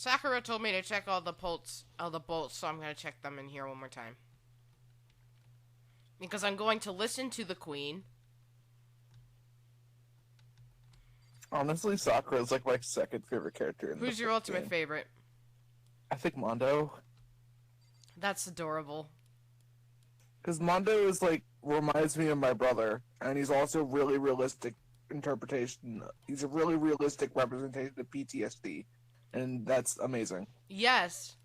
Sakura told me to check all the bolts, so I'm gonna check them in here one more time. Because I'm going to listen to the queen. Honestly, Sakura is like my second favorite character in Who's your ultimate favorite? I think Mondo. That's adorable. Because Mondo is like, reminds me of my brother, and he's also really realistic interpretation. He's a really realistic representation of PTSD, and that's amazing. Yes.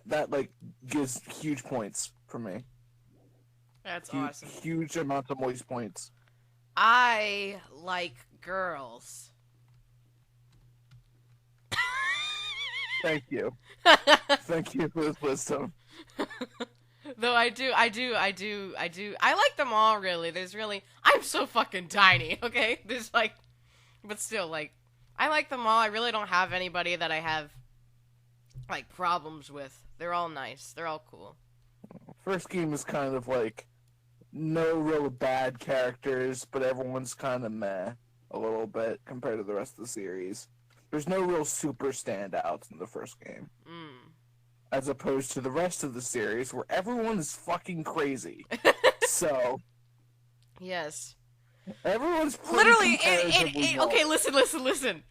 That, like, gives huge points for me. That's awesome. Huge amounts of moist points. I like girls. Thank you. Thank you for this wisdom. Though I like them all, really. I'm so fucking tiny, okay? But still, like, I like them all. I really don't have anybody that I have, like, problems with. They're all nice. They're all cool. First game is kind of like, no real bad characters, but everyone's kind of meh a little bit compared to the rest of the series. There's no real super standouts in the first game. As opposed to the rest of the series, where everyone is fucking crazy. So... Yes. Everyone's literally, okay, listen.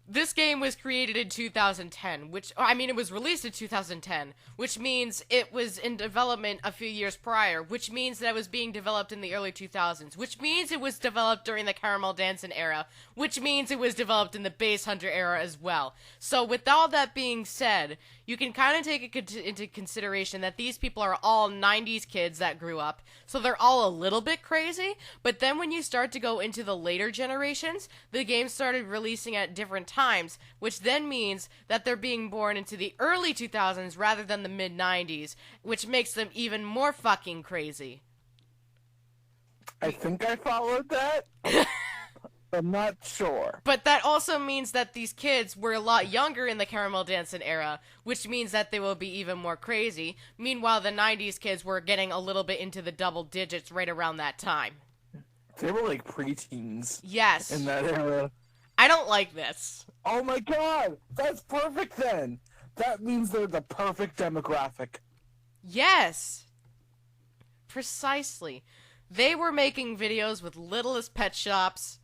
This game was created in 2010, it was released in 2010, which means it was in development a few years prior, which means that it was being developed in the early 2000s, which means it was developed during the Caramel Dancing era, which means it was developed in the Base Hunter era as well. So with all that being said, you can kind of take it into consideration that these people are all 90s kids that grew up, so they're all a little bit crazy, but then when you start to go into the later generations, the game started releasing at different times, which then means that they're being born into the early 2000s rather than the mid-90s, which makes them even more fucking crazy. I think I followed that. I'm not sure. But that also means that these kids were a lot younger in the Caramel Dancing era, which means that they will be even more crazy. Meanwhile, the 90s kids were getting a little bit into the double digits right around that time. They were like preteens. Yes. In that era. I don't like this. Oh my god! That's perfect then! That means they're the perfect demographic. Yes. Precisely. They were making videos with littlest pet shops.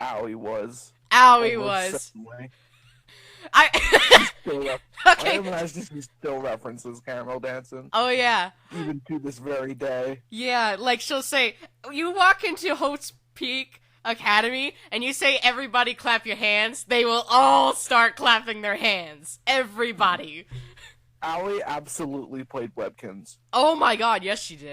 Owie was. Owie was. Okay. I imagine he still references Caramel Dancing. Oh, yeah. Even to this very day. Yeah, like she'll say, you walk into Hope's Peak Academy and you say everybody clap your hands, they will all start clapping their hands. Everybody. Owie absolutely played Webkins. Oh my god, yes she did.